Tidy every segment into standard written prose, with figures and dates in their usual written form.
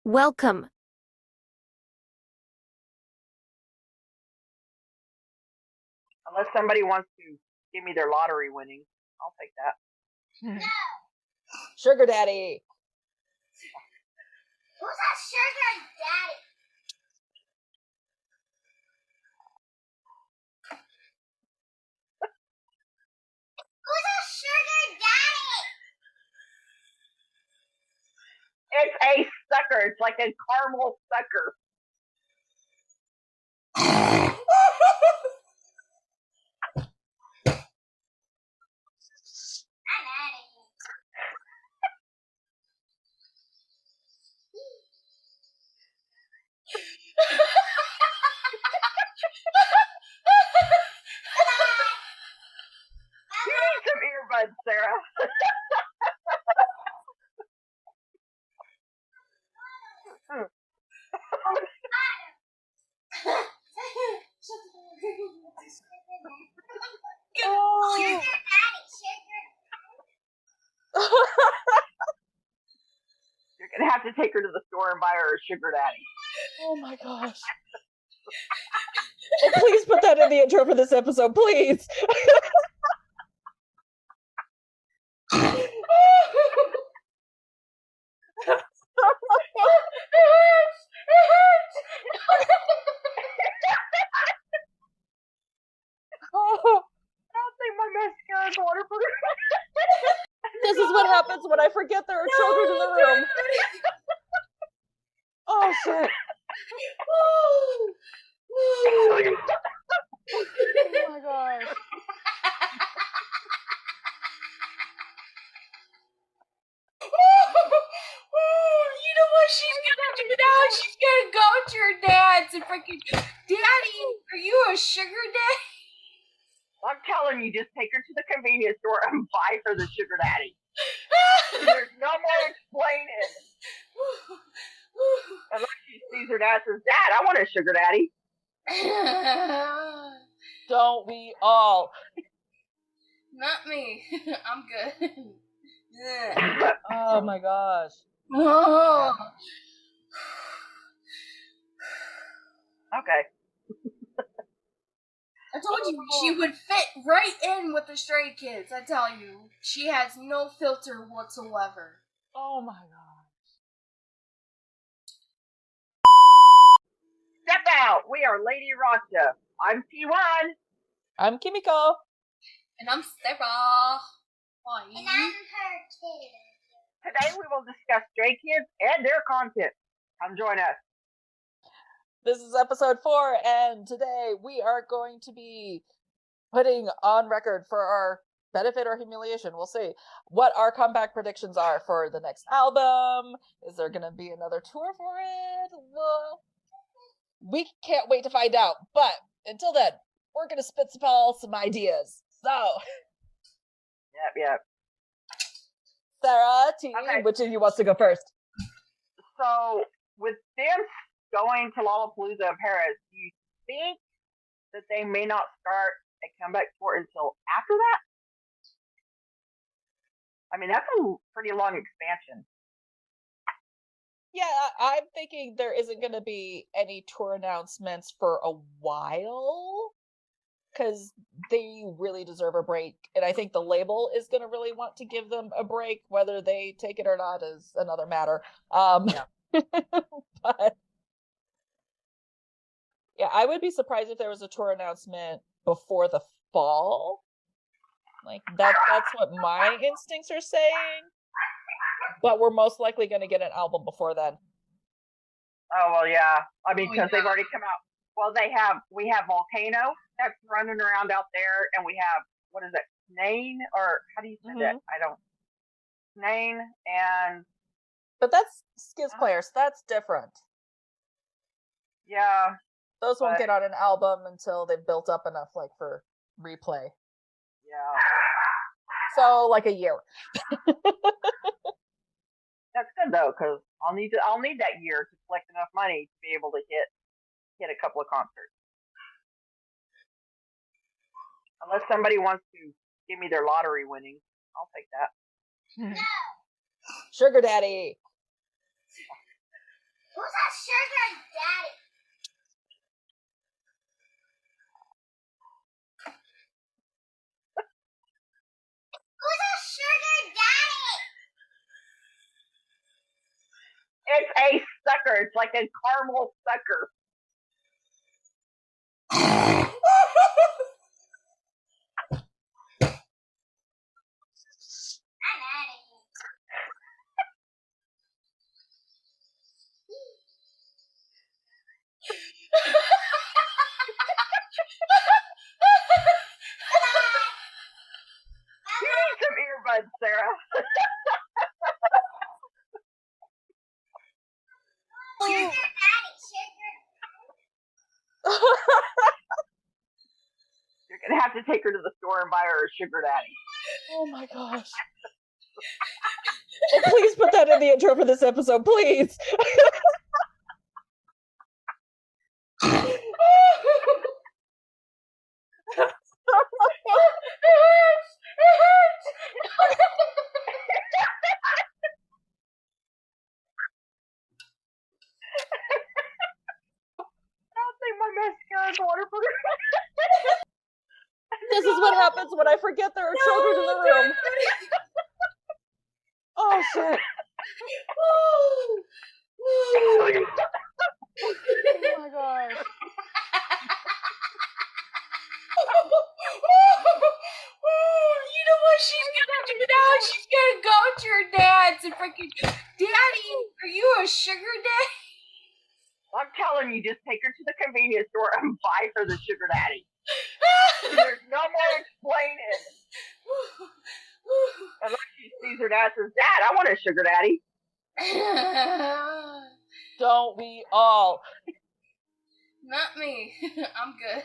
Welcome. Unless somebody wants to give me their lottery winnings, I'll take that. Sugar daddy. Who's a sugar daddy? Who's a sugar daddy? It's a sucker. It's like a caramel sucker. I'm out of here. You need some earbuds, Sarah. Oh. Sugar daddy, sugar. You're gonna have to take her to the store and buy her a sugar daddy. Oh my gosh. And please put that in the intro for this episode, please. Oh, I don't think my mascara is waterproof. this is what happens when I forget there are children in the room. Oh shit. Oh my gosh. You know what she's gonna do now? She's gonna go to her dad's and freaking, Daddy, are you a sugar daddy? I'm telling you, just take her to the convenience store and buy her the sugar daddy. There's no more explaining. Unless she sees her dad and says, Dad, I want a sugar daddy. Don't we all? Not me. I'm good. Oh my gosh. Oh. Okay. I told you she would fit right in with the Stray Kids. I tell you, she has no filter whatsoever. Oh my god. Step out. We are Lady Racha. I'm T1. I'm Kimiko. And I'm Sarah. Hi. And I'm her kid. Today we will discuss Stray Kids and their content. Come join us. This is episode 4, and today we are going to be putting on record for our benefit or humiliation, we'll see, what our comeback predictions are for the next album. Is there going to be another tour for it? Well, we can't wait to find out. But until then, we're going to spitball some ideas. So, Yep. Sarah, T, Okay. which of you wants to go first? So, with them going to Lollapalooza in Paris, do you think that they may not start a comeback tour until after that? I mean, that's a pretty long expansion. Yeah, I'm thinking there isn't going to be any tour announcements for a while, because they really deserve a break. And I think the label is going to really want to give them a break. Whether they take it or not is another matter. Yeah. But yeah, I would be surprised if there was a tour announcement before the fall. Like that's what my instincts are saying. But we're most likely going to get an album before then. Oh, well, yeah. I mean, because yeah. they've already come out. Well, we have Volcano that's running around out there, and we have, what is it, Nain? Or how do you say that? I don't. Nain and, But that's Skiz Player, so that's different. yeah. Those won't But- get on an album until they've built up enough, like, for replay. Yeah. So, like, a year. That's good, though, because I'll need that year to collect enough money to be able to hit a couple of concerts. Unless somebody wants to give me their lottery winnings, I'll take that. Sugar daddy. It's a sucker. It's like a caramel sucker. You need some earbuds, Sarah. Sugar daddy, sugar. You're gonna have to take her to the store and buy her a sugar daddy. Oh my gosh. Oh, please put that in the intro for this episode, please. I don't think my mascara's waterproof. This is what happens when I forget there are children in the room. Oh shit. Oh my gosh. You know what she's gonna do now? She's gonna go to her dad's and freaking, Daddy, are you a sugar daddy? I'm telling you, just take her to the convenience store and buy her the sugar daddy. There's no more explaining. Unless she sees her dad and says, Dad, I want a sugar daddy. Don't we all? Not me. I'm good.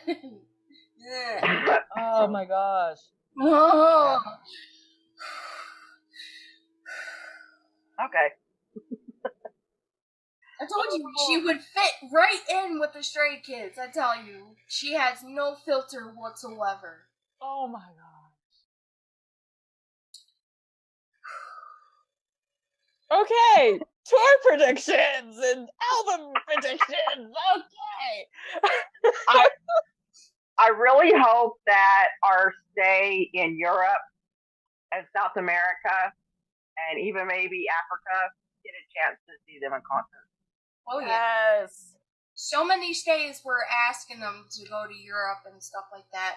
Yeah. Oh my gosh. Oh. Okay. I told you she would fit right in with the Stray Kids. I tell you, she has no filter whatsoever. Oh my gosh. Okay, tour predictions and album predictions. Okay. I really hope that our stay in Europe and South America and even maybe Africa get a chance to see them in concert. Oh yeah. Yes. So many stays were asking them to go to Europe and stuff like that.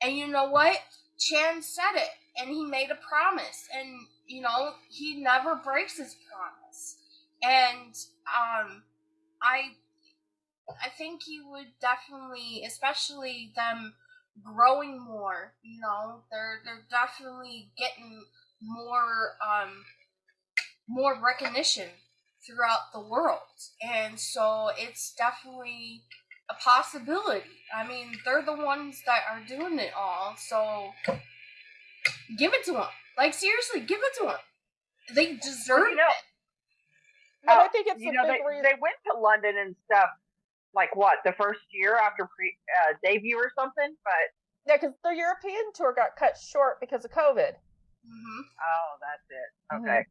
And you know what? Chan said it, and he made a promise, and you know he never breaks his promise. And I think he would definitely, especially them growing more. You know, they're definitely getting more more recognition throughout the world, and so it's definitely a possibility. I mean, they're the ones that are doing it all, so give it to them. Like, seriously, give it to them. They deserve it. And I think it's you a know, big reason. they went to London and stuff, like what, the first year after debut or something? But Yeah, because the European tour got cut short because of COVID. Mm-hmm. oh, that's it. Okay,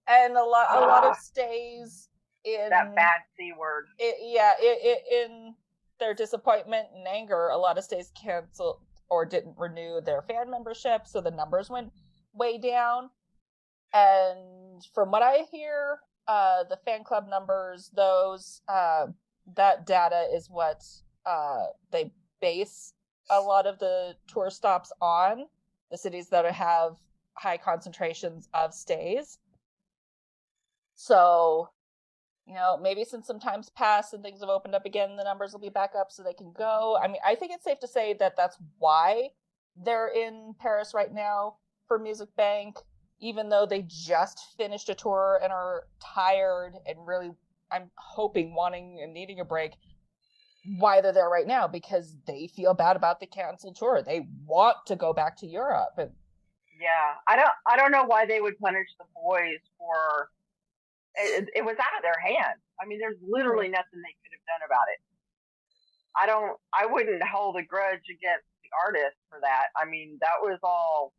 And a lot of stays in that bad C word. In their disappointment and anger, a lot of stays canceled or didn't renew their fan membership, so the numbers went way down. And from what I hear, the fan club numbers, those that data is what they base a lot of the tour stops on, the cities that have high concentrations of stays. So, you know, maybe since some time's passed and things have opened up again, the numbers will be back up so they can go. I mean, I think it's safe to say that that's why they're in Paris right now for Music Bank, even though they just finished a tour and are tired and really, I'm hoping, wanting and needing a break. Why they're there right now, because they feel bad about the canceled tour. They want to go back to Europe. And Yeah, I don't know why they would punish the boys for. It was out of their hands. I mean, there's literally nothing they could have done about it. I wouldn't hold a grudge against the artist for that. I mean, that was all.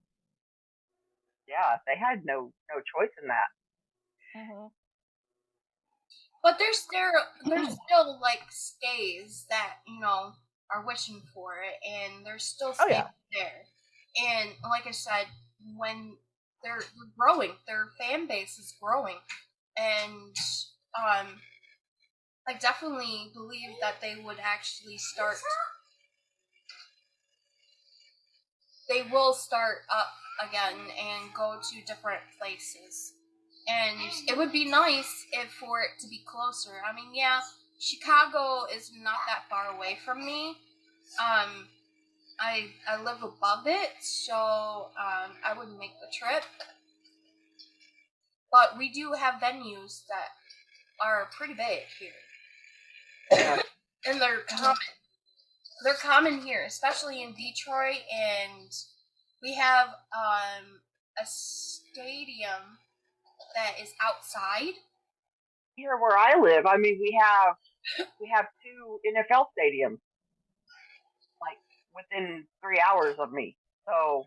Yeah, they had no choice in that. mm-hmm. But there's still like stays that, you know, are wishing for it, and there's still stays there. And like I said, when they're growing, their fan base is growing, and I definitely believe that they would actually start. They will start up again and go to different places. And it would be nice if for it to be closer. I mean, yeah, Chicago is not that far away from me. I live above it, so I would make the trip. But we do have venues that are pretty big here. And they're common. They're common here, especially in Detroit, and we have a stadium that is outside. Here where I live, I mean, we have 2 NFL stadiums, like within 3 hours of me. So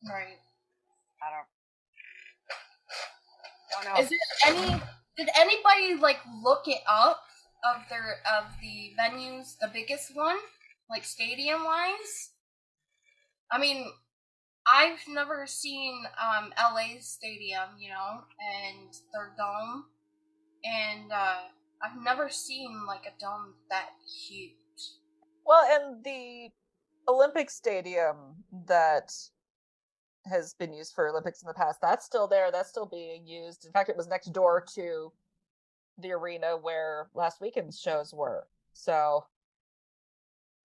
Right. I don't know. Is it did anybody like look it up of the venues, the biggest one, like stadium wise? I mean, I've never seen LA's stadium, and their dome, and I've never seen like a dome that huge. Well, and the Olympic Stadium that has been used for Olympics in the past, that's still there. That's still being used. In fact, it was next door to the arena where last weekend's shows were. So,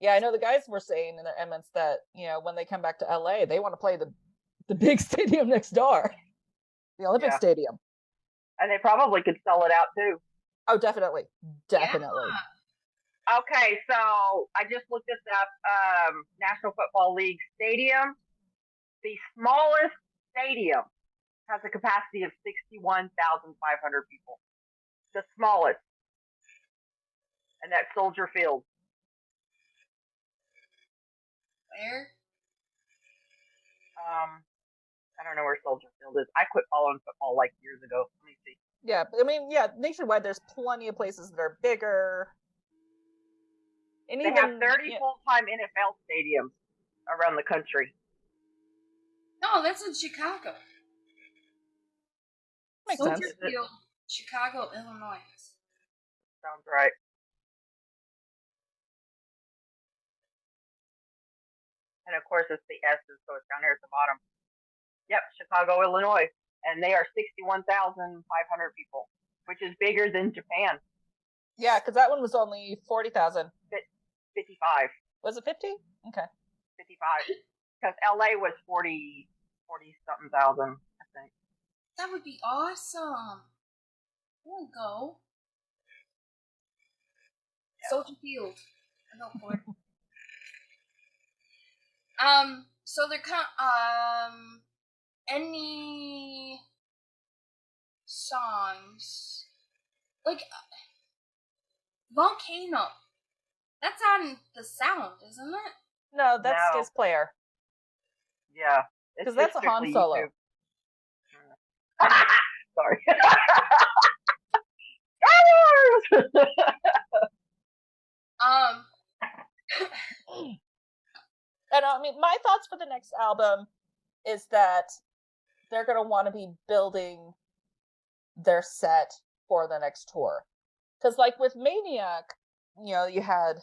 yeah, I know the guys were saying in their comments that, when they come back to LA, they want to play the big stadium next door, the Olympic Stadium. And they probably could sell it out too. Oh, definitely. Yeah. Okay, so I just looked this up. National Football League Stadium. The smallest stadium has a capacity of 61,500 people. The smallest. And that's Soldier Field. Where? I don't know where Soldier Field is. I quit following football like years ago. Let me see. Yeah, I mean, nationwide there's plenty of places that are bigger. And they have 30 full-time NFL stadiums around the country. No, that's in Chicago. Makes Soldier sense. Field, Chicago, Illinois. Sounds right. And of course, it's the S's, so it's down here at the bottom. Yep, Chicago, Illinois. And they are 61,500 people, which is bigger than Japan. Yeah, because that one was only 40,000. 55. Was it 50? Okay. 55. Because LA was 40 something thousand, I think. That would be awesome. There we go. Yeah. Soldier Field. I go for it. So they're any songs like Volcano. That's on the sound, isn't it? No, that's Disc Player. Yeah, because that's a Han Solo. Sorry. And I mean, my thoughts for the next album is that they're going to want to be building their set for the next tour. Because like with Maniac, you had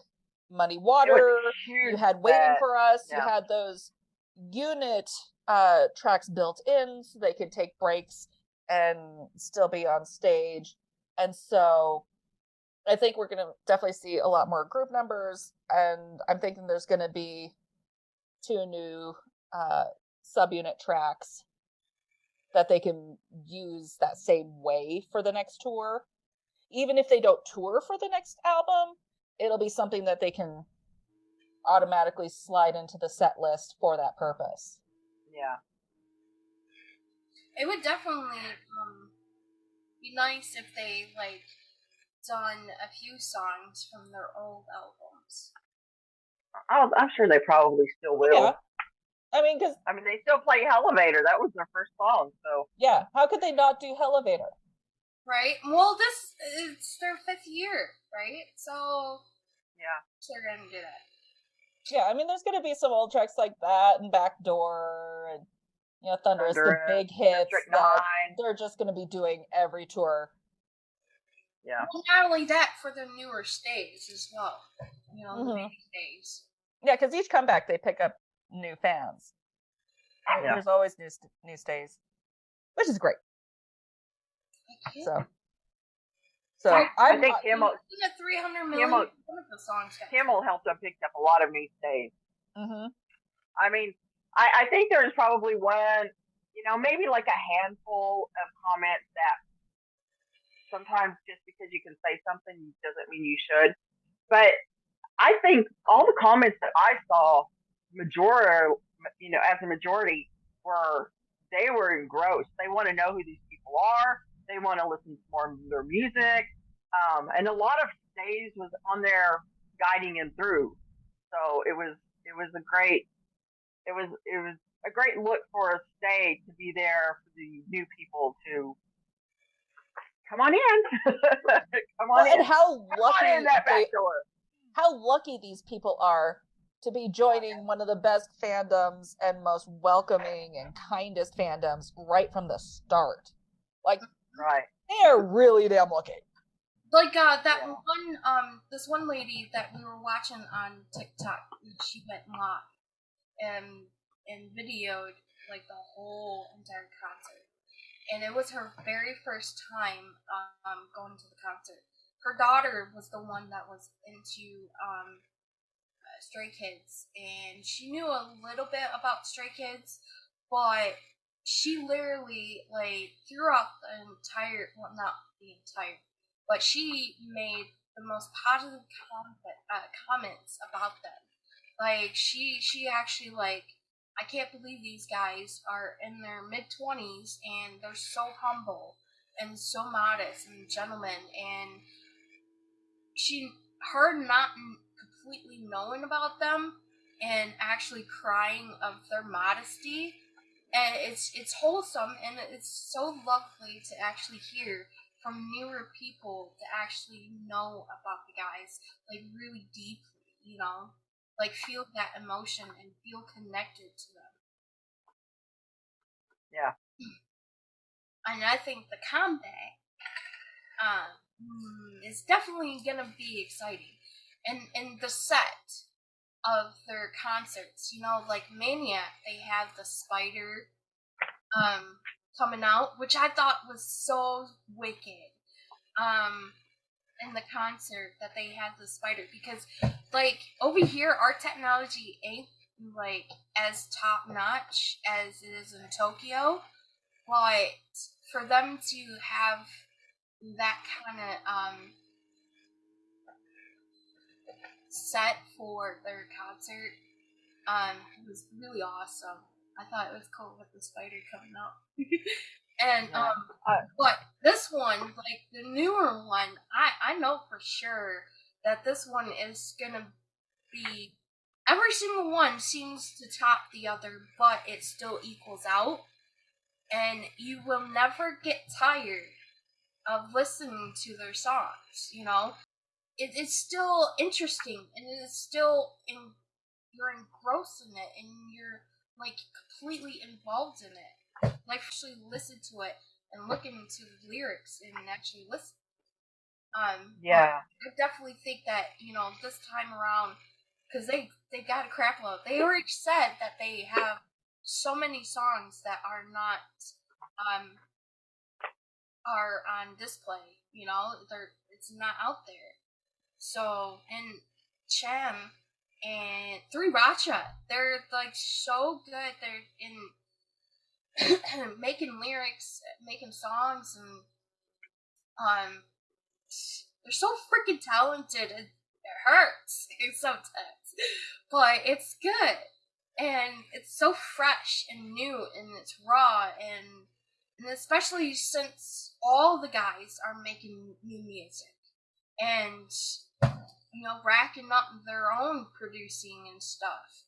Muddy Water, you had Waiting for Us, you had those unit tracks built in so they could take breaks and still be on stage. And so I think we're going to definitely see a lot more group numbers, and I'm thinking there's going to be 2 new subunit tracks that they can use that same way for the next tour. Even if they don't tour for the next album, it'll be something that they can automatically slide into the set list for that purpose. Yeah. It would definitely be nice if they done a few songs from their old albums. Oh, I'm sure they probably still will. Yeah. I mean, they still play Elevator. That was their first song, so. Yeah, how could they not do Elevator? Right? Well, it's their 5th year, right? So. Yeah. They're gonna do that. Yeah, I mean, there's gonna be some old tracks like that, and Backdoor, and, Thunderous, the big hits that they're just gonna be doing every tour. Yeah. Well, not only that, for the newer stays as well. You know, the Mhm. baby stays. Yeah, because each comeback they pick up new fans. Yeah. There's always new stays, which is great. So I think Kimmel We got 300 million of the songs. Kimmel helped them pick up a lot of new stays. Mhm. I mean, I think there's probably one, maybe like a handful of comments that sometimes just because you can say something doesn't mean you should. But I think all the comments that I saw, as a majority, they were engrossed. They want to know who these people are. They want to listen to more of their music. And a lot of stays was on there guiding him through. So it was a great look for a stay to be there for the new people to come on in. Come on in. And how lucky in that back door. How lucky these people are to be joining one of the best fandoms and most welcoming and kindest fandoms right from the start. Like, right. They are really damn lucky. Like this one lady that we were watching on TikTok, she went live and videoed like the whole entire concert, and it was her very first time going to the concert. Her daughter was the one that was into Stray Kids, and she knew a little bit about Stray Kids, but she literally, like, throughout the entire, well, not the entire, but she made the most positive comments about them. Like, she actually, like, I can't believe these guys are in their mid-20s, and they're so humble, and so modest, and gentlemen, and her not completely knowing about them, and actually crying of their modesty, and it's wholesome, and it's so lovely to actually hear from newer people to actually know about the guys, like, really deeply, like, feel that emotion and feel connected to them. Yeah. And I think the comeback is definitely gonna be exciting, and the set of their concerts, like Maniac, they have the spider coming out, which I thought was so wicked. In the concert that they had the spider, because like over here our technology ain't like as top notch as it is in Tokyo, but for them to have that kind of set for their concert, it was really awesome. I thought it was cool with the spider coming out. And but this one, like the newer one, I know for sure that this one is gonna be, every single one seems to top the other, but it still equals out, and you will never get tired of listening to their songs. It's still interesting, and it is still you're engrossed in it, and you're like completely involved in it. Like, actually listen to it and look into the lyrics and actually listen. Yeah. I definitely think that this time around, because they got a crap load. They already said that they have so many songs that are not are on display. It's not out there. So, and Cham and 3RACHA, they're like so good. They're in making lyrics, making songs, and they're so freaking talented. It hurts sometimes, but it's good, and it's so fresh and new, and it's raw, and especially since all the guys are making new music, and racking up their own producing and stuff.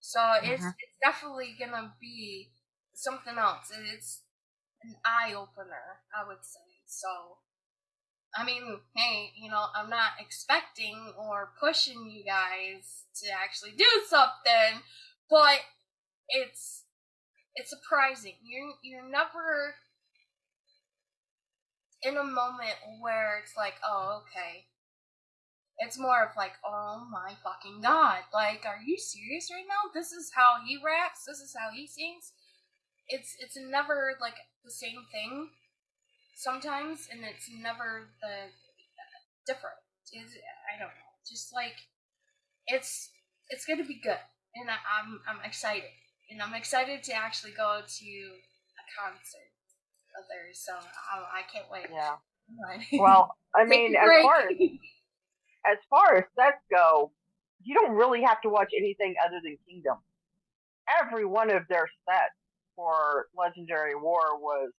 So it's definitely gonna be something else. It's an eye opener, I would say. So, I mean, hey, I'm not expecting or pushing you guys to actually do something, but it's surprising. You're never in a moment where it's like, oh, okay. It's more of like, oh my fucking god. Like, are you serious right now? This is how he raps? This is how he sings? It's never, like, the same thing sometimes, and it's never the different. I don't know. Just, like, it's gonna be good. And I'm excited. And I'm excited to actually go to a concert of theirs, so I can't wait. Yeah. Well, I mean, as far as sets go, you don't really have to watch anything other than Kingdom. Every one of their sets for Legendary War was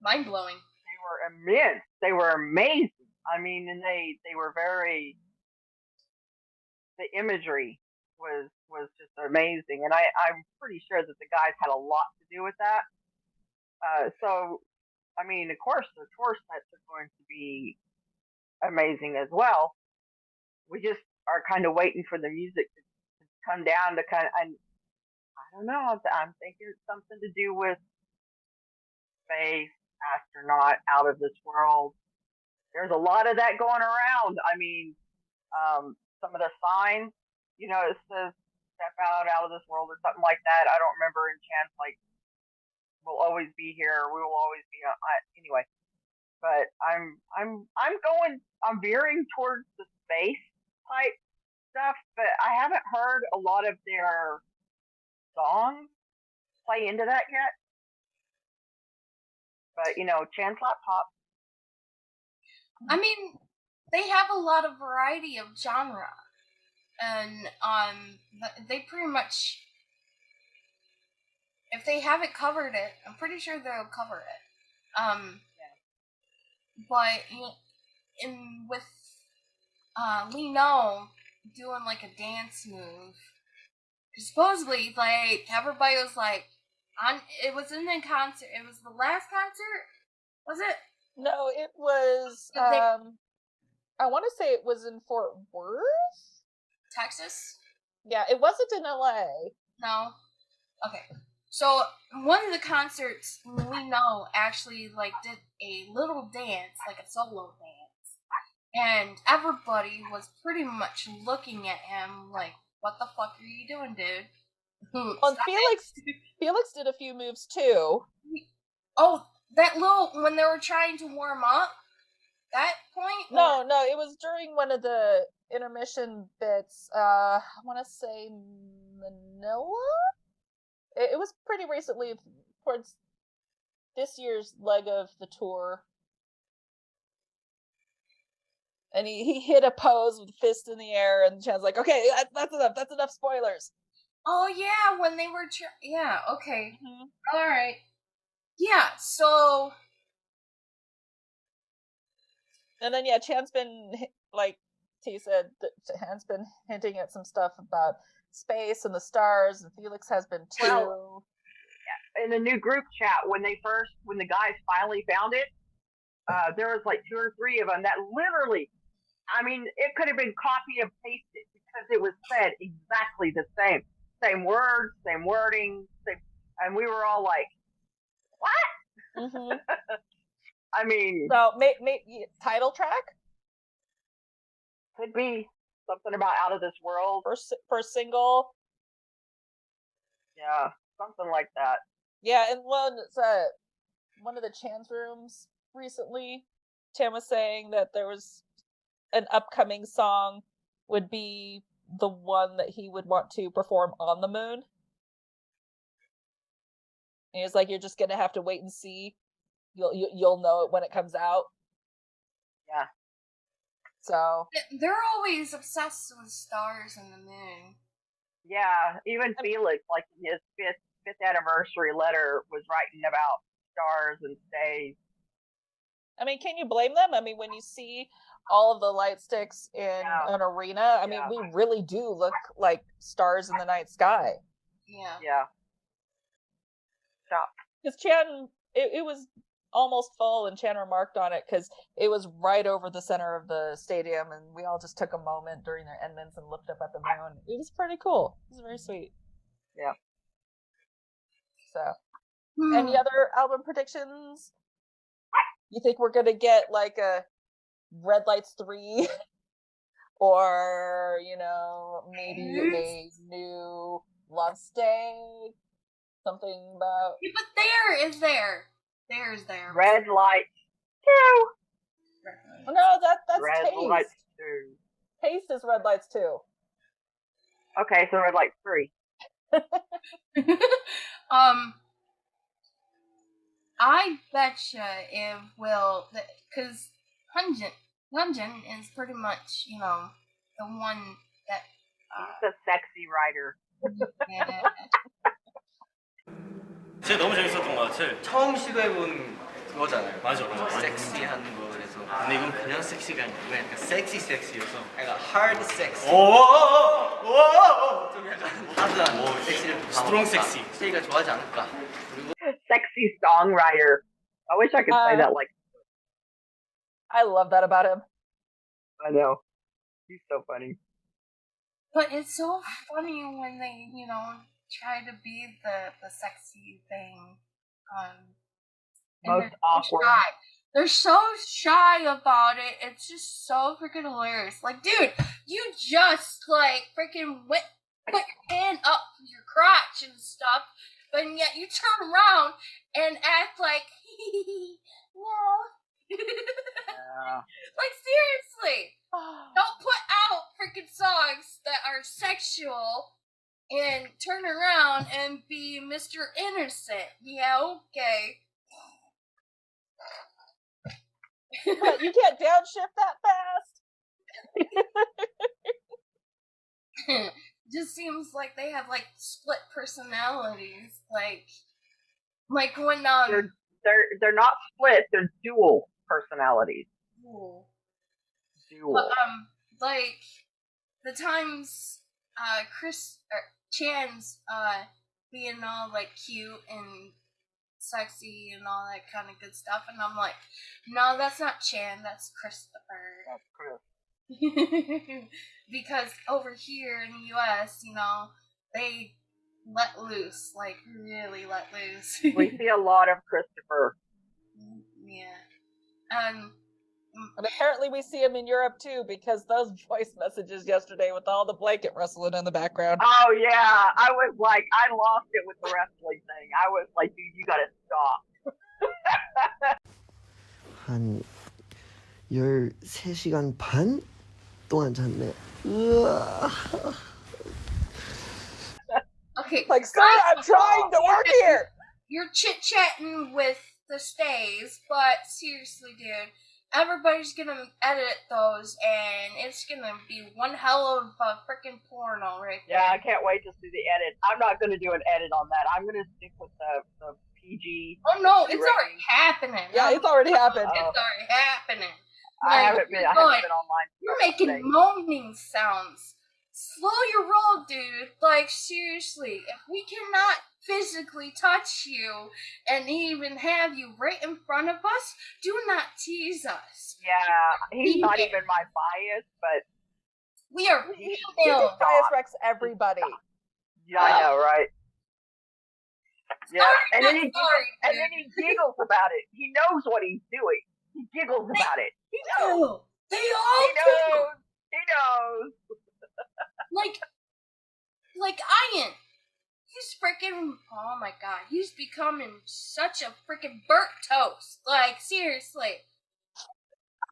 mind blowing. They were immense. They were amazing. I mean, and they were very. The imagery was just amazing, and I'm pretty sure that the guys had a lot to do with that. So, I mean, of course, the tour sets are going to be amazing as well. We just are kind of waiting for the music to come down to kind of, I don't know, I'm thinking it's something to do with space, astronaut, out of this world. There's a lot of that going around. I mean, some of the signs, you know, it says step out of this world or something like that. I don't remember in chance, like, we'll always be here, we will always be, anyway. But I'm veering towards the space type stuff, but I haven't heard a lot of their songs play into that yet. But, you know, Chanslap Pop. I mean, they have a lot of variety of genre. And they pretty much, if they haven't covered it, I'm pretty sure they'll cover it. But with Lee Know doing like a dance move, supposedly, like, everybody was like, it was in the concert. It was the last concert, was it? No, it was. I want to say it was in Fort Worth, Texas. Yeah, it wasn't in LA. No. Okay. So one of the concerts, we know, actually like did a little dance, like a solo dance, and everybody was pretty much looking at him like, "What the fuck are you doing, dude?" Well, Felix did a few moves too. Oh, that little, when they were trying to warm up, that point? No, it was during one of the intermission bits. I want to say Manila? It was pretty recently, towards this year's leg of the tour. And he hit a pose with a fist in the air, and Chan's like, okay, that's enough spoilers. Oh, yeah, when they were... yeah, okay. Mm-hmm. All right. Yeah, so... And then, yeah, Chan's been, like T said, Chan's been hinting at some stuff about space and the stars, and Felix has been too. Well, in the new group chat, when the guys finally found it, there was like 2 or 3 of them that literally, I mean, it could have been copy and pasted because it was said exactly the same. Same words, same wording, and we were all like, what? Mm-hmm. I mean... So, title track? Could be something about out of this world. For single? Yeah, something like that. Yeah, and one of the Chan's rooms recently, Chan was saying that there was an upcoming song would be the one that he would want to perform on the moon. And he was like, you're just gonna have to wait and see. You'll know it when it comes out. Yeah. So they're always obsessed with stars and the moon. Yeah, even Felix, like in his fifth anniversary letter, was writing about stars and stays. I mean, can you blame them? I mean, when you see all of the light sticks in an arena, I mean, we really do look like stars in the night sky. Yeah. Yeah. Stop. Because Chan, it was almost full, and Chan remarked on it because it was right over the center of the stadium, and we all just took a moment during their endments and looked up at the moon. It was pretty cool. It was very sweet. Yeah. So, any other album predictions? You think we're gonna get like a Red Lights 3? Or, maybe a new Lost Day? Something about... Yeah, but there is there. There is there. Red Light 2. No, that's Red Taste. Light 2. Taste is Red Lights 2. Okay, so Red Light 3. I betcha it will, because Hunjin is pretty much, the one that. He's a sexy writer. Yeah. 진짜 너무 재밌었던 것 같아. 처음 시도해본 그거잖아요. 맞아. 섹시한 거라서. 근데 이건 그냥 섹시가 아니고 그냥 약간 섹시였어. 약간 hard sex. 오오오오오. 좀 약간 하드한 섹시를 스트롱 섹시. 세이가 좋아하지 않을까. 그리고 Sexy songwriter. I wish I could say that like. I love that about him. I know. He's so funny. But it's so funny when they, try to be the sexy thing. And Most they're so awkward. shy. They're so shy about it. It's just so freaking hilarious. Like, dude, you just freaking put your hand up your crotch and stuff, but yet you turn around and act like, no. Like, seriously. Don't put out freaking songs that are sexual and turn around and be Mr. Innocent. Yeah, okay. But you can't downshift that fast. Just seems like they have split personalities. Like when They're not split. They're dual personalities. Ooh. Dual. Like the times Chan's being all cute and sexy and all that kind of good stuff, and I'm like, no, that's not Chan, that's Christopher. That's Chris. Because over here in the US, they let loose, really let loose. We see a lot of Christopher. Yeah. And apparently we see him in Europe too, because those voice messages yesterday with all the blanket rustling in the background. Oh yeah, I was like, I lost it with the wrestling thing. I was like, dude, you gotta stop. 한 13시간 반 동안 잤네. 으아. Okay. Like, sir, I'm trying to work here! You're chit-chatting with the stays, but seriously, dude, everybody's gonna edit those, and it's gonna be one hell of a freaking porno right there. Yeah, I can't wait to see the edit. I'm not gonna do an edit on that. I'm gonna stick with the PG. Oh no, it's already happening. Yeah, it's already happened. It's already happening. I haven't been online. You're making moaning sounds. Slow your roll, dude. Like, seriously, if we cannot physically touch you and even have you right in front of us, do not tease us. Yeah, he's not even my bias, but we are He female. just bias wrecks everybody. yeah, I know, right? Yeah, and then Sorry, he giggles about it. He knows what he's doing. He giggles about it. He knows. They He all do. knows. He knows. Like Ian. He's freaking, oh my god, he's becoming such a freaking burnt toast. Like, seriously.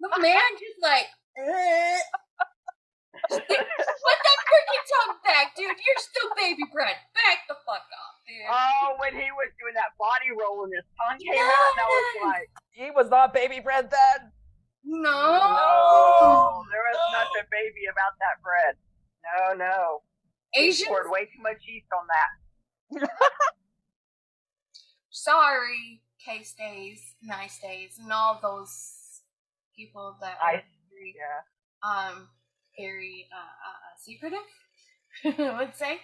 The man just put that freaking tongue back, dude. You're still baby bread. Back the fuck off, dude. Oh, when he was doing that body roll and his tongue came out, that was like, He was not baby bread then. No. oh, there was nothing baby about that bread. No. He Asians? poured way too much yeast on that. Sorry, K-Stays, Nice Days, and all those people that are Yeah. very secretive, I would say.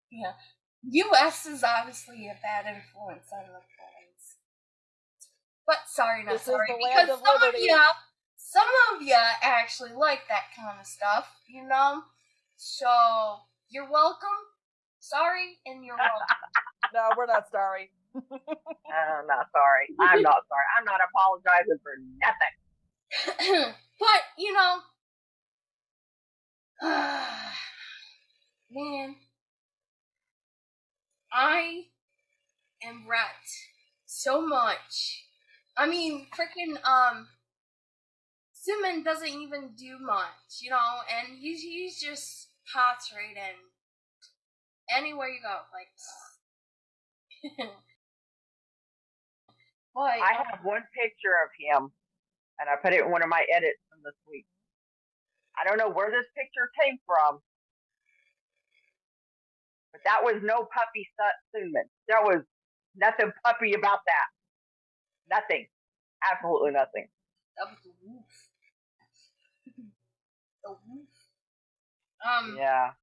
Yeah. US is obviously a bad influence on the boys. But sorry, not This is sorry, the land because of liberty. some of you actually like that kind of stuff, So, you're welcome. Sorry, and you're welcome. No, we're not sorry. I'm not sorry. I'm not sorry. I'm not apologizing for nothing. But, you know, man, I am wrecked so much. I mean, freaking, Simon doesn't even do much, you know, and he's just pots right in. Anywhere you go, like. But I have one picture of him, and I put it in one of my edits from this week. I don't know where this picture came from, but that was no puppy Suman. There was nothing puppy about that. Nothing. Absolutely nothing. that was the woof. The woof. Yeah.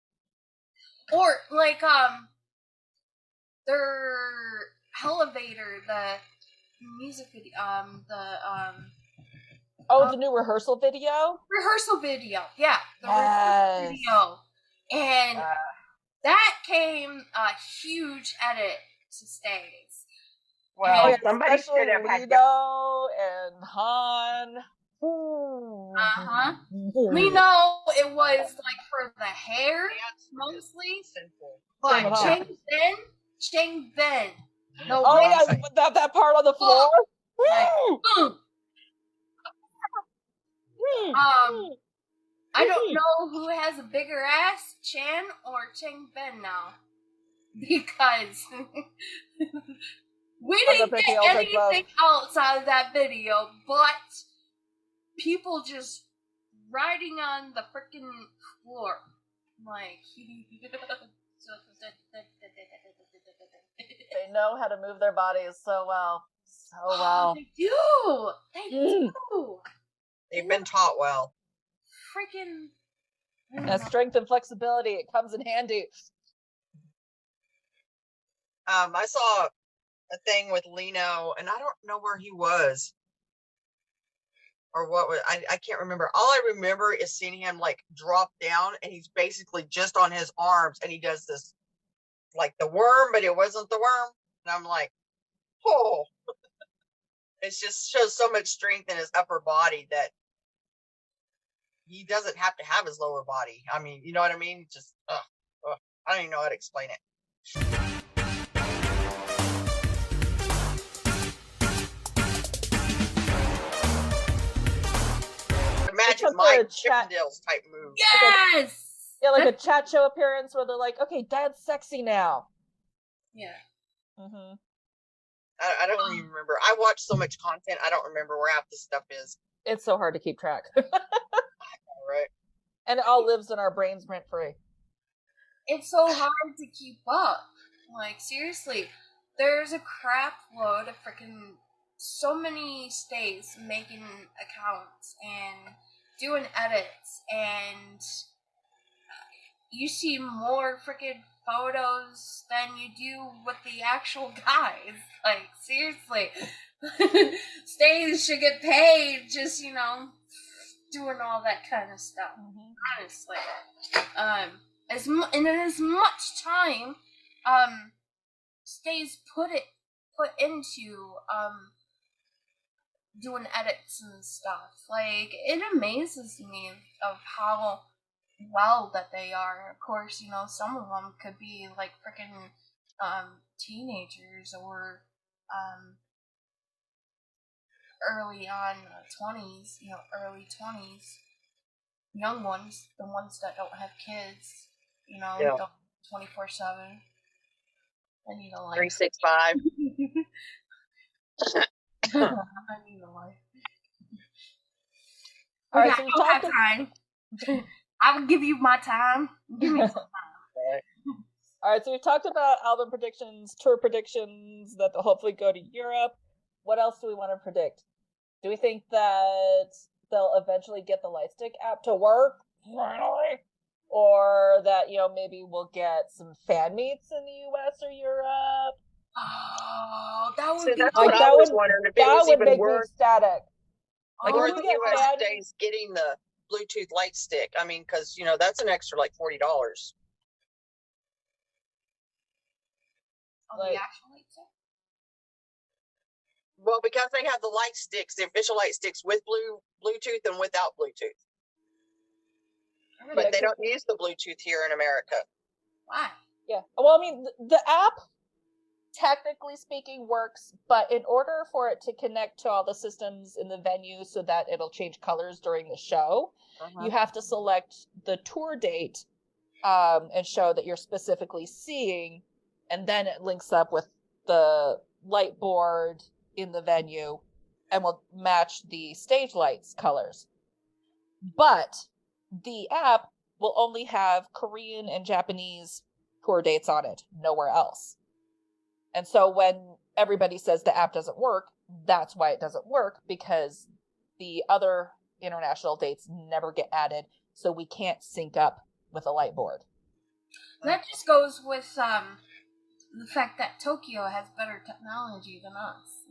Or like their elevator, the music video, Oh, the new rehearsal video? rehearsal video. Yeah, the Yes. rehearsal video, and that came a huge edit to Stays. Well, Oh, yeah, somebody especially should have had. Lino and Han. Ooh. Uh-huh. We know it was like for the hair mostly, but Uh-huh. Chang Ben, the Oh way yeah, that part on the floor. Woo! I don't know who has a bigger ass, Chan or Chang Ben now, because we I'm didn't thinking get I'll take both. anything else out of that video, but people just riding on the freaking floor, like. They know how to move their bodies so well. So well. They do. They Mm. do. They've been taught well. Freaking. That strength and flexibility, it comes in handy. I saw a thing with Lino, and I don't know where he was or what was. I can't remember. All I remember is seeing him like drop down, and he's basically just on his arms, and he does this like the worm, but it wasn't the worm. And I'm like, oh, it just shows so much strength in his upper body that he doesn't have to have his lower body. I mean, you know what I mean? Just, I don't even know how to explain it. Imagine took Mike the chat- Chippendales type move. Yes. Yeah, like a chat show appearance where they're like, okay, Dad's sexy now. Yeah. Mm-hmm. I don't even remember. I watch so much content, I don't remember where half this stuff is. It's so hard to keep track. Right? And it all lives in our brains rent free. It's so hard to keep up. Like, seriously, there's a crap load of freaking so many states making accounts and doing edits, and you see more freaking photos than you do with the actual guys. Like, seriously. Stays should get paid just, you know, doing all that kind of stuff. Honestly. And as much time Stays put into doing edits and stuff. Like, it amazes me of how well that they are. Of course, you know, some of them could be like freaking teenagers or early on 20s, you know, early 20s, young ones, the ones that don't have kids, you know, Yeah. 24/7. I need a life. 365. I need a life. All right, Okay, so we I don't have talked. time. I will give you my time. Give me some time. All right, so we talked about album predictions, tour predictions that they'll hopefully go to Europe. What else do we want to predict? Do we think that they'll eventually get the Lightstick app to work finally, or that, you know, maybe we'll get some fan meets in the U.S. or Europe? Oh, that would See, be that's Like, what that I was would- wondering if it That was would even make me worth ecstatic. Like, or if the we get U.S. fan stays getting the Bluetooth light stick. I mean, because, you know, that's an extra like $40. Oh, Like- the actual light stick? Well, because they have the light sticks, the official light sticks with Bluetooth and without Bluetooth. But they don't use the Bluetooth here in America. Why? Yeah. Well, I mean, the app, technically speaking, works, but in order for it to connect to all the systems in the venue so that it'll change colors during the show, you have to select the tour date and show that you're specifically seeing, and then it links up with the light board in the venue and will match the stage lights colors. But the app will only have Korean and Japanese tour dates on it, nowhere else. And so when everybody says the app doesn't work, that's why it doesn't work, because the other international dates never get added, so we can't sync up with a light board. That just goes with the fact that Tokyo has better technology than us.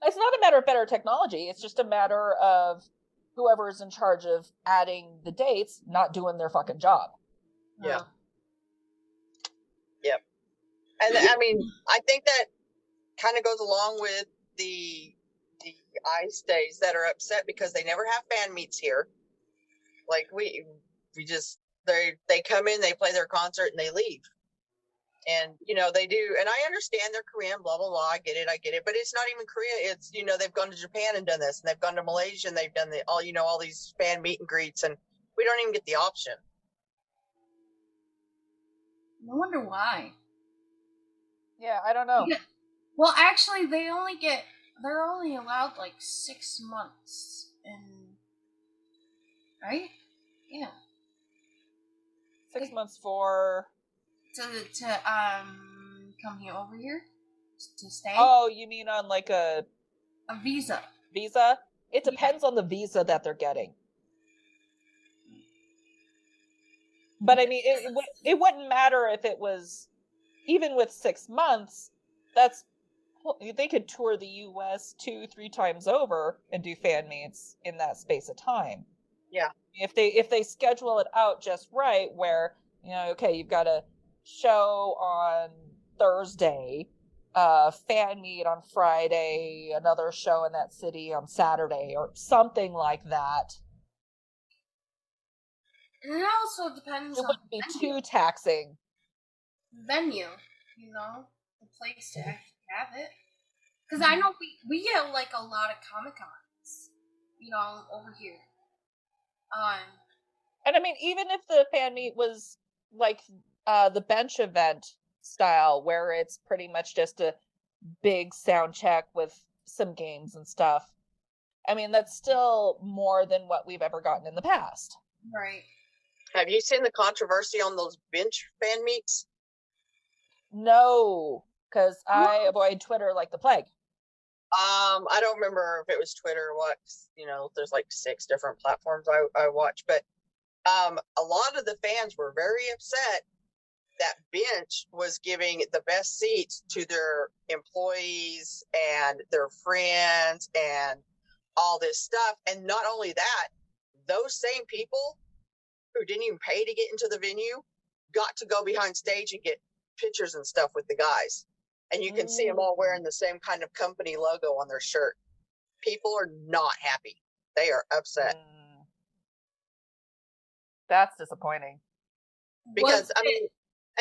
It's not a matter of better technology, it's just a matter of whoever is in charge of adding the dates not doing their fucking job. Yeah. Yep. And I mean, I think that kind of goes along with the ice days that are upset because they never have fan meets here. Like we just they come in, they play their concert, and they leave. And you know they do, and I understand they're Korean, blah blah blah. I get it, but it's not even Korea. It's they've gone to Japan and done this, and they've gone to Malaysia and they've done all these fan meet and greets, and we don't even get the option. I wonder why. Yeah, I don't know. Yeah. Well, actually, they're only allowed like 6 months, right? Yeah. 6 months for To come here over here to stay. Oh, you mean on like a visa? Visa? It depends on the visa that they're getting. But I mean, it wouldn't matter if it was, even with 6 months, they could tour the US 2-3 times over and do fan meets in that space of time. Yeah. If they schedule it out just right, where, okay, you've got a show on Thursday, fan meet on Friday, another show in that city on Saturday, or something like that. And it also depends It on wouldn't be too taxing. venue, the place to actually have it. Because I know we get like a lot of Comic-Cons, over here. And I mean, even if the fan meet was like the bench event style, where it's pretty much just a big sound check with some games and stuff, I mean, that's still more than what we've ever gotten in the past. Right. Have you seen the controversy on those bench fan meets? No, because I avoid Twitter like the plague. I don't remember if it was Twitter or what. There's like 6 different platforms I watch, but a lot of the fans were very upset that bench was giving the best seats to their employees and their friends and all this stuff. And not only that, those same people who didn't even pay to get into the venue got to go behind stage and get pictures and stuff with the guys. And you can see them all wearing the same kind of company logo on their shirt. People are not happy. They are upset. That's disappointing. Because, I mean,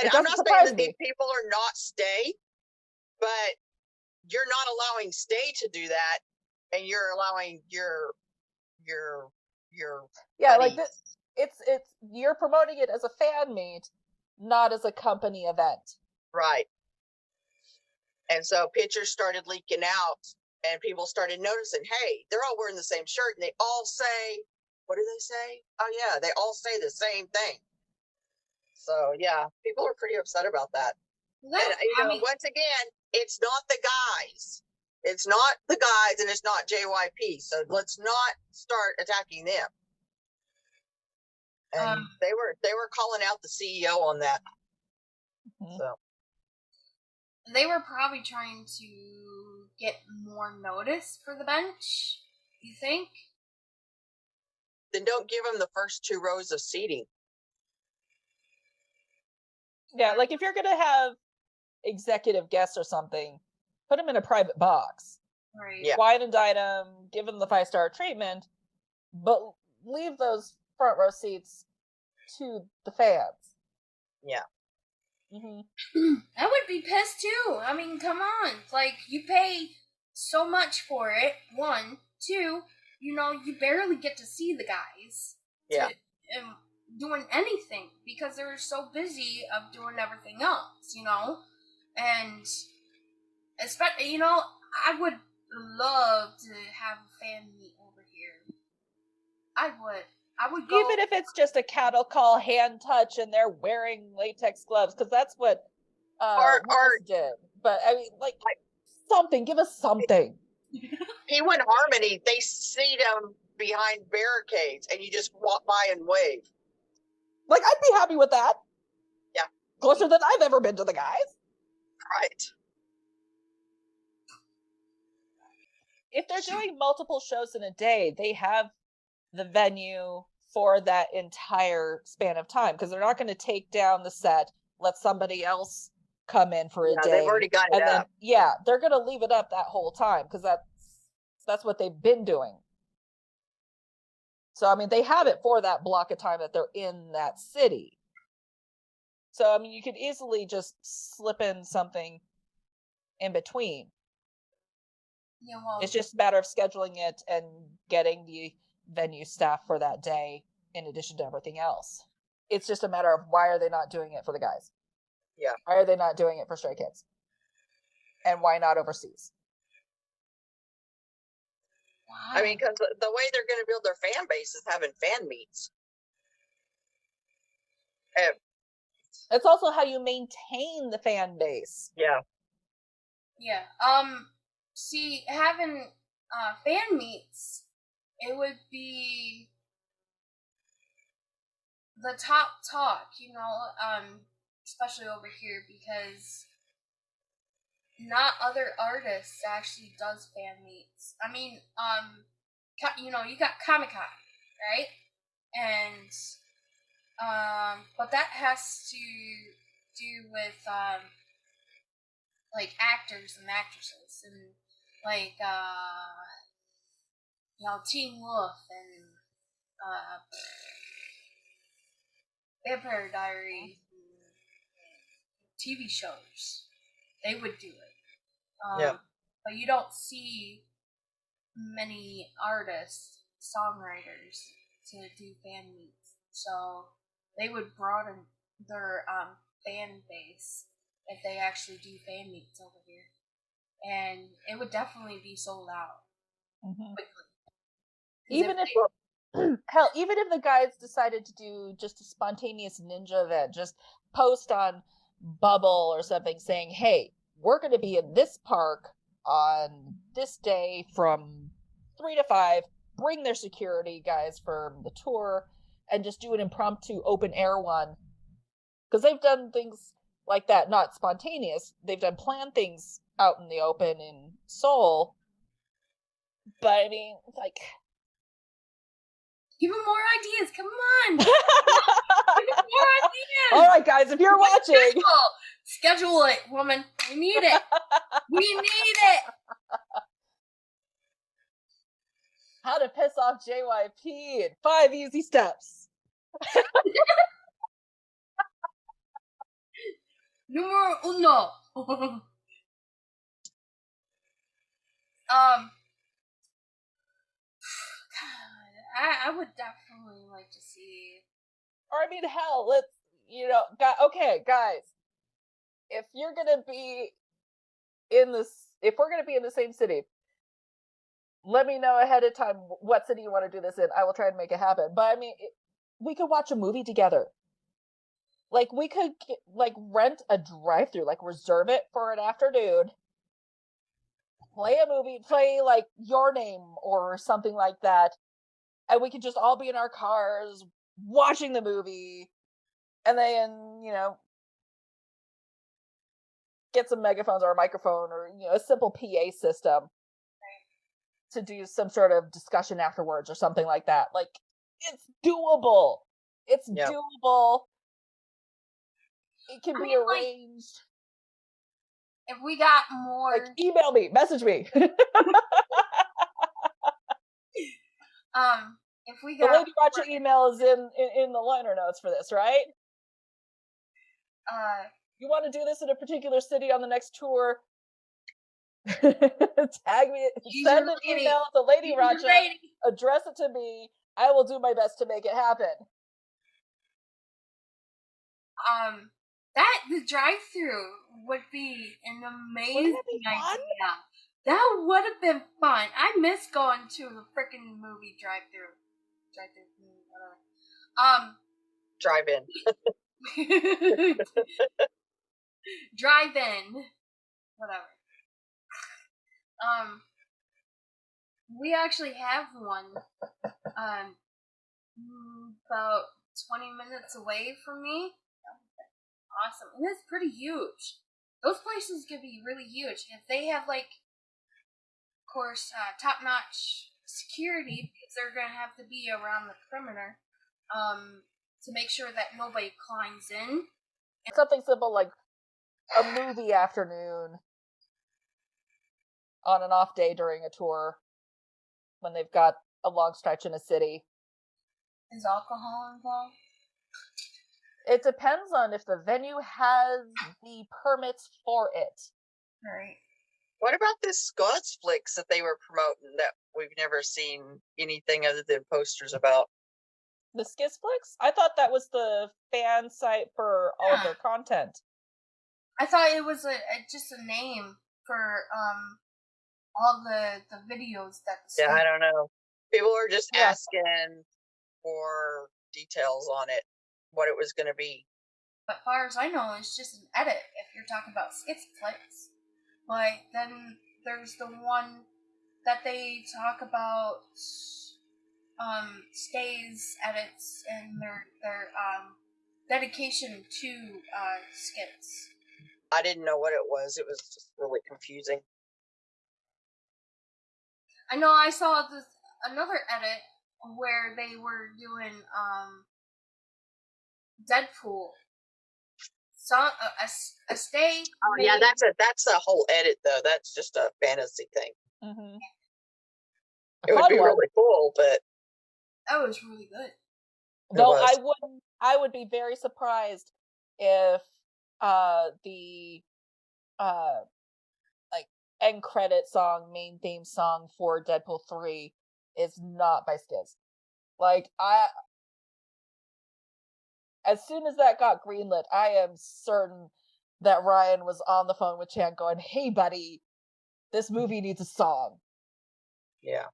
and I'm not saying that these people are not stay, but you're not allowing stay to do that, and you're allowing your yeah, buddies. like this. It's you're promoting it as a fan meet, not as a company event. Right. And so pictures started leaking out, and people started noticing, hey, they're all wearing the same shirt, and they all say, what do they say? Oh, yeah, they all say the same thing. So, yeah, people are pretty upset about that. And, once again, it's not the guys. It's not the guys, and it's not JYP. So let's not start attacking them. And they were calling out the CEO on that. Mm-hmm. So they were probably trying to get more notice for the bench. You think? Then don't give them the first 2 rows of seating. Yeah, like if you're gonna have executive guests or something, put them in a private box. Right. Yeah. wine and dine them, give them the 5-star treatment, but leave those front row seats to the fans. Yeah. Hmm. I would be pissed too. I mean, come on. Like, you pay so much for it, one. Two, you know, you barely get to see the guys. Yeah. Doing anything because they're so busy of doing everything else, you know? And, especially, you know, I would love to have a fan meet over here. I would go. Even if it's just a cattle call, hand touch, and they're wearing latex gloves, because that's what Willis did. But I mean, like something. Give us something. Penguin Harmony, they see them behind barricades, and you just walk by and wave. Like, I'd be happy with that. Yeah. Closer than I've ever been to the guys. Right. If they're doing multiple shows in a day, they have the venue for that entire span of time, because they're not going to take down the set, let somebody else come in for a day. They've already got it and up. then they're going to leave it up that whole time, because that's what they've been doing. So I mean, they have it for that block of time that they're in that city. So I mean, you could easily just slip in something in between. Yeah, well, It's just a matter of scheduling it and getting the venue staff for that day in addition to everything else. It's just a matter of, why are they not doing it for the guys? Yeah. Why are they not doing it for Stray Kids? And why not overseas? wow. I mean, because the way they're going to build their fan base is having fan meets. It's also how you maintain the fan base. Yeah. Yeah. See, having fan meets, it would be the top talk, you know, especially over here, because not other artists actually does fan meets. I mean, you know, you got Comic-Con, right? And but that has to do with like actors and actresses, and like you know, Teen Wolf and Vampire Diaries, and TV shows. They would do it. Yeah. But you don't see many artists, songwriters to do fan meets. So they would broaden their fan base if they actually do fan meets over here. And it would definitely be sold out Mhm. quickly. 'Cause Even if hell, even if the guys decided to do just a spontaneous ninja event, just post on Bubble or something saying, hey, we're going to be in this park on this day from 3 to 5, bring their security guys for the tour, and just do an impromptu open air one. Because they've done things like that, not spontaneous. They've done planned things out in the open in Seoul. But I mean, it's like... give them more ideas. Come on. Give them more ideas. All right, guys, if you're watching... Schedule it, woman. We need it. We need it. How to piss off JYP in 5 easy steps. Numero uno. God, I would definitely like to see. Or I mean, hell, let's, okay, guys, if you're gonna be if we're gonna be in the same city, let me know ahead of time what city you want to do this in. I will try and make it happen. But I mean, we could watch a movie together. Like, we could rent a drive-through, like reserve it for an afternoon, play a movie, play like Your Name or something like that, and we could just all be in our cars watching the movie, and then, get some megaphones or a microphone or, a simple PA system to do some sort of discussion afterwards or something like that. Like, it's doable. It's doable. It can be arranged. If we got more, Like, email me, message me. if we The got Lady Racha email is in the liner notes for this, right? You want to do this in a particular city on the next tour? Tag me, She's send an ready. email to Lady She's Racha, ready. address it to me. I will do my best to make it happen. That the drive-through would be an amazing Wouldn't it be fun? idea. That would have been fun. I miss going to a freaking movie drive-through. Whatever. Drive-in. Drive-in. Whatever. We actually have one. About 20 minutes away from me. Awesome. And it's pretty huge. Those places could be really huge. If they have, like, of course, top-notch security, because they're going to have to be around the perimeter, to make sure that nobody climbs in. Something simple like a movie afternoon on an off day during a tour when they've got a long stretch in a city. Is alcohol involved? It depends on if the venue has the permits for it. Right. What about this Scots flicks that they were promoting that we've never seen anything other than posters about? The Skizflix? I thought that was the fan site for all of their content. I thought it was just a name for all the videos that the Yeah, I don't know. People are just Yeah. asking for details on it, what it was going to be. But as far as I know, it's just an edit if you're talking about Skizflix. But then there's the one that they talk about stays, edits, and their dedication to skits. I didn't know what it was. It was just really confusing. I know I saw another edit where they were doing Deadpool. A stay. Oh yeah, that's a whole edit though. That's just a fantasy thing. Mm-hmm. It would be really cool, but that was really good. Though I would be very surprised if the like end credit song, main theme song for Deadpool 3 is not by Skiz. Like as soon as that got greenlit, I am certain that Ryan was on the phone with Chan going, "Hey buddy, this movie needs a song." Yeah.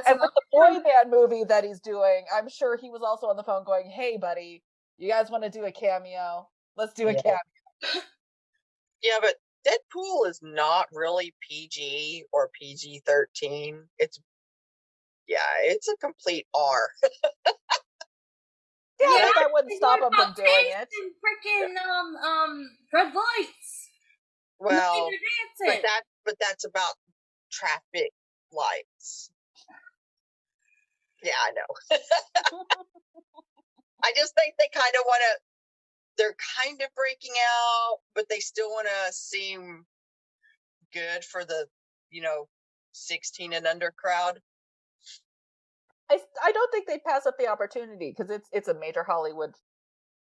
And with the boy band movie that he's doing, I'm sure he was also on the phone going, "Hey buddy, you guys want to do a cameo? Let's do a cameo." Yeah, but Deadpool is not really PG or PG-13. It's a complete R. Yeah, but that wouldn't stop him from doing it. Freaking red lights. Well, but that's about traffic lights. Yeah, I know. I just think they kind of want to. They're kind of breaking out, but they still want to seem good for the 16 and under crowd. I don't think they'd pass up the opportunity because it's a major Hollywood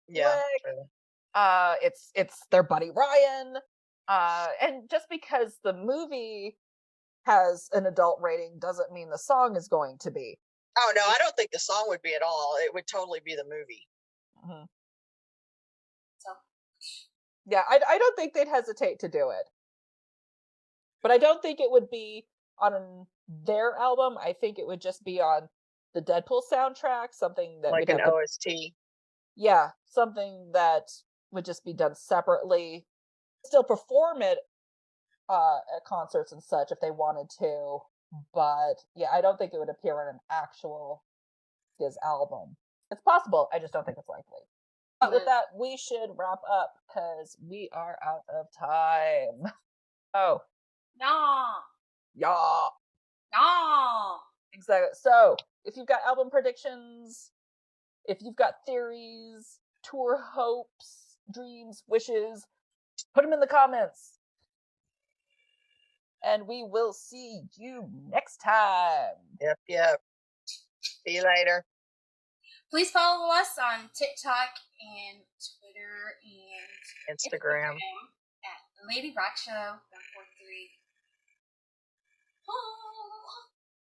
Yeah. flick. It's their buddy Ryan. And just because the movie has an adult rating doesn't mean the song is going to be. Oh no, I don't think the song would be at all. It would totally be the movie. Mm-hmm. So, yeah, I don't think they'd hesitate to do it. But I don't think it would be on their album. I think it would just be on the Deadpool soundtrack, something that like an OST. Yeah, something that would just be done separately. Still perform it at concerts and such if they wanted to, but yeah, I don't think it would appear in an actual Skiz album. It's possible, I just don't think it's likely. But with that, we should wrap up because we are out of time. Oh. Yeah. Exactly. So, if you've got album predictions, if you've got theories, tour hopes, dreams, wishes, put them in the comments. and we will see you next time. Yep. See you later. Please follow us on TikTok and Twitter and Instagram. at Lady Rock Show 143.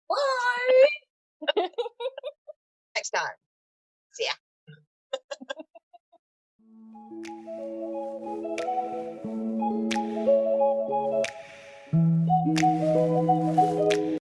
Bye. Next time. See ya.